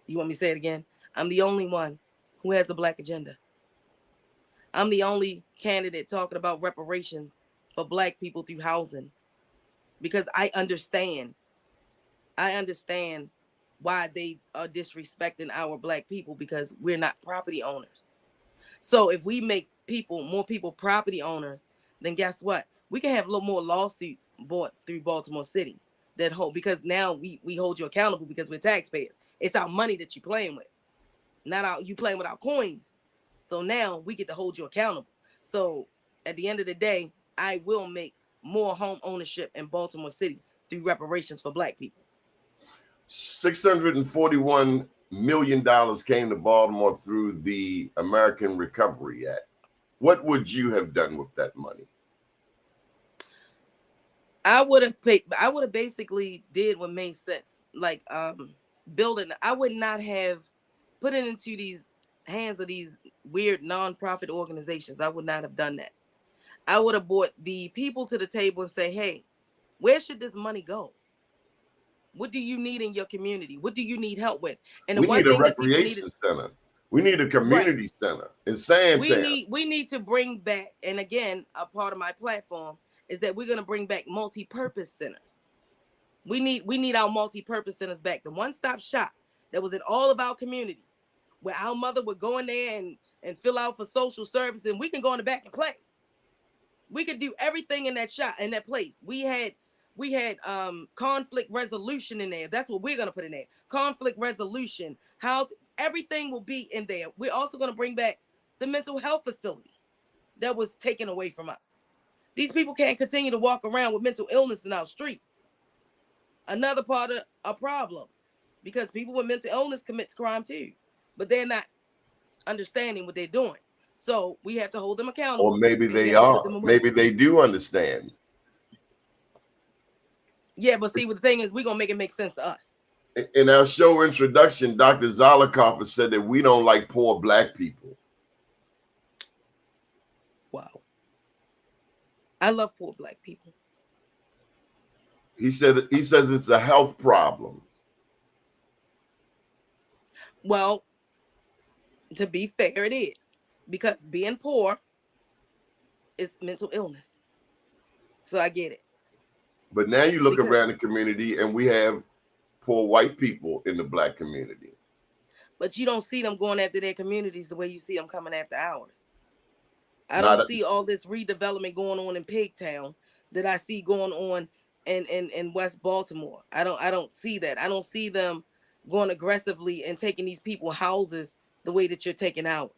You want me to say it again? I'm the only one who has a Black agenda. I'm the only candidate talking about reparations for Black people through housing. Because I understand why they are disrespecting our Black people, because we're not property owners. So if we make more people property owners, then guess what? We can have a little more lawsuits brought through Baltimore City that hold, because now we hold you accountable because we're taxpayers. It's our money that you're playing with, not you playing with our coins. So now we get to hold you accountable. So at the end of the day, I will make more home ownership in Baltimore City through reparations for Black people. $641 million came to Baltimore through the American Recovery Act. What would you have done with that money? I would have basically did what made sense. Like building. I would not have put it into these hands of these weird nonprofit organizations. I would not have done that. I would have brought the people to the table and say, hey, where should this money go? What do you need in your community? What do you need help with? And we need a recreation center. We need a community center in Sandtown. We need to bring back, and again, a part of my platform is that we're going to bring back multi-purpose centers. We need our multi-purpose centers back. The one-stop shop that was in all of our communities, where our mother would go in there and fill out for social services, and we can go in the back and play. We could do everything in that shop, in that place. We had conflict resolution in there. That's what we're going to put in there. Conflict resolution. Everything will be in there. We're also going to bring back the mental health facility that was taken away from us. These people can't continue to walk around with mental illness in our streets. Another part of a problem, because people with mental illness commit crime too, but they're not understanding what they're doing. So we have to hold them accountable. Or maybe they are. Maybe they do understand. Yeah, but see, what the thing is, we're going to make it make sense to us. In our show introduction, Dr. Zolikoff said that we don't like poor Black people. Wow. I love poor Black people. He says it's a health problem. Well, to be fair, it is. Because being poor is mental illness. So I get it. But now you look around the community and we have poor white people in the Black community. But you don't see them going after their communities the way you see them coming after ours. I don't see all this redevelopment going on in Pigtown that I see going on in West Baltimore. I don't see that. I don't see them going aggressively and taking these people houses the way that you're taking ours.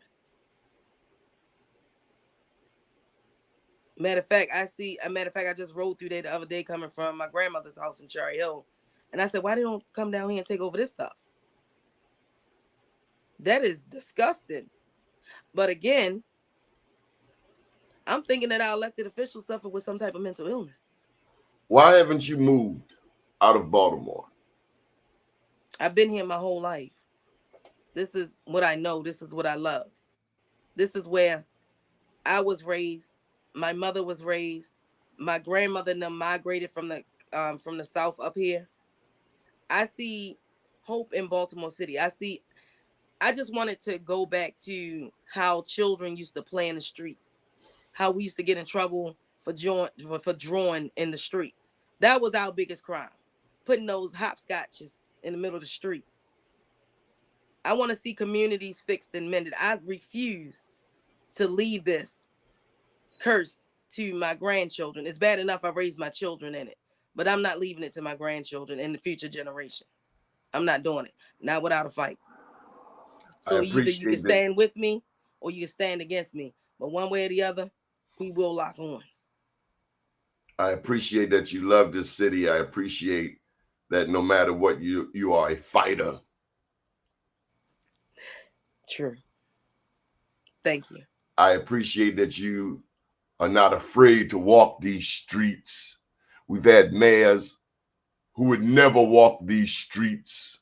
Matter of fact, I just rode through there the other day coming from my grandmother's house in Cherry Hill. And I said, why they don't come down here and take over this stuff? That is disgusting. But again, I'm thinking that our elected officials suffer with some type of mental illness. Why haven't you moved out of Baltimore? I've been here my whole life. This is what I know. This is what I love. This is where I was raised. My mother was raised. My grandmother and them migrated from the south up here. I see hope in Baltimore City. I just wanted to go back to how children used to play in the streets, how we used to get in trouble for drawing in the streets. That was our biggest crime, putting those hopscotches in the middle of the street. I want to see communities fixed and mended. I refuse to leave this curse to my grandchildren. It's bad enough I raised my children in it, but I'm not leaving it to my grandchildren and the future generations. I'm not doing it, not without a fight. I So either you can appreciate that. stand with me or you can stand against me. But one way or the other, we will lock horns. I appreciate that you love this city. I appreciate that no matter what, you are a fighter. True. Thank you. I appreciate that you are not afraid to walk these streets. We've had mayors who would never walk these streets.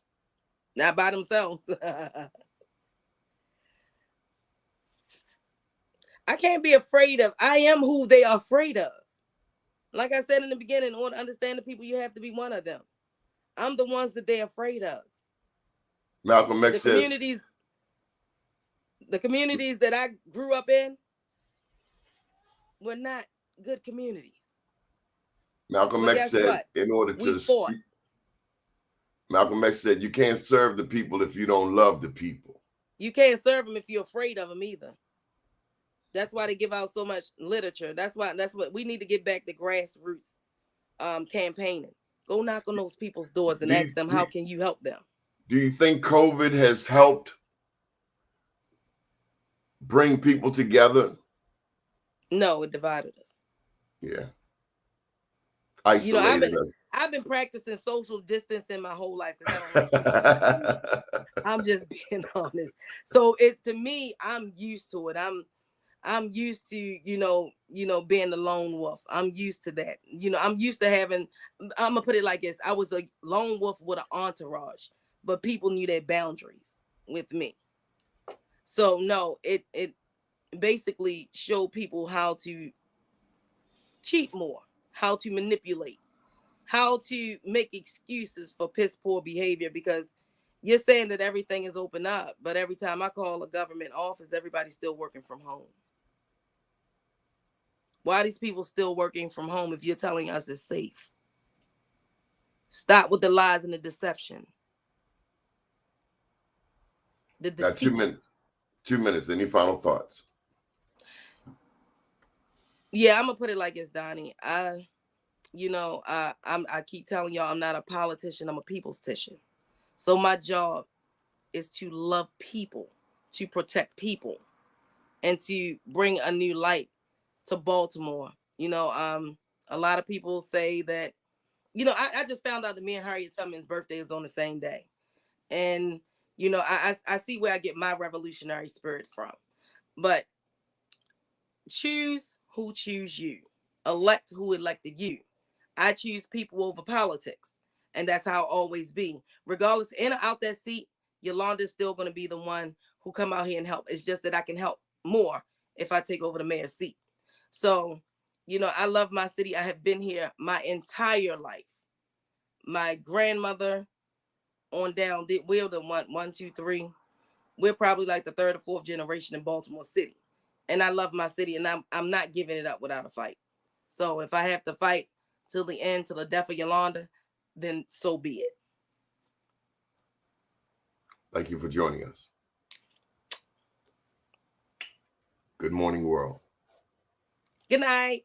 Not by themselves. I can't be afraid of. I am who they are afraid of. Like I said in the beginning, in order to understand the people, you have to be one of them. I'm the ones that they're afraid of. Malcolm X said, the communities that I grew up in were not good communities. Malcolm X said, in order to speak, Malcolm X said, you can't serve the people if you don't love the people. You can't serve them if you're afraid of them either. That's why they give out so much literature. That's what we need to get back to grassroots campaigning. Go knock on those people's doors and ask them, how can you help them? Do you think COVID has helped bring people together? No, it divided us. Yeah. Isolated us. I've been practicing social distancing my whole life because I don't like people touching me. I'm just being honest. So it's, to me, I'm used to it. I'm used to, you know, being the lone wolf. I'm used to that. I'm used to having, I'm gonna put it like this. I was a lone wolf with an entourage, but people knew their boundaries with me. So no, it basically showed people how to cheat more, how to manipulate, how to make excuses for piss poor behavior, because you're saying that everything is open up, but every time I call a government office, everybody's still working from home. Why are these people still working from home if you're telling us it's safe? Stop with the lies and the deception. The deceit. Got 2 minutes. 2 minutes. Any final thoughts? Yeah, I'm gonna put it like this, Doni. I keep telling y'all I'm not a politician. I'm a people's tician. So my job is to love people, to protect people, and to bring a new light to Baltimore. A lot of people say that, I just found out that me and Harriet Tubman's birthday is on the same day. And, I see where I get my revolutionary spirit from. But choose who choose you. Elect who elected you. I choose people over politics. And that's how I'll always be. Regardless, in or out that seat, Yolanda is still going to be the one who come out here and help. It's just that I can help more if I take over the mayor's seat. So, I love my city. I have been here my entire life. My grandmother on down, we're the one, two, three. We're probably like the third or fourth generation in Baltimore City. And I love my city, and I'm not giving it up without a fight. So if I have to fight till the end, till the death of Yolanda, then so be it. Thank you for joining us. Good morning, world. Good night.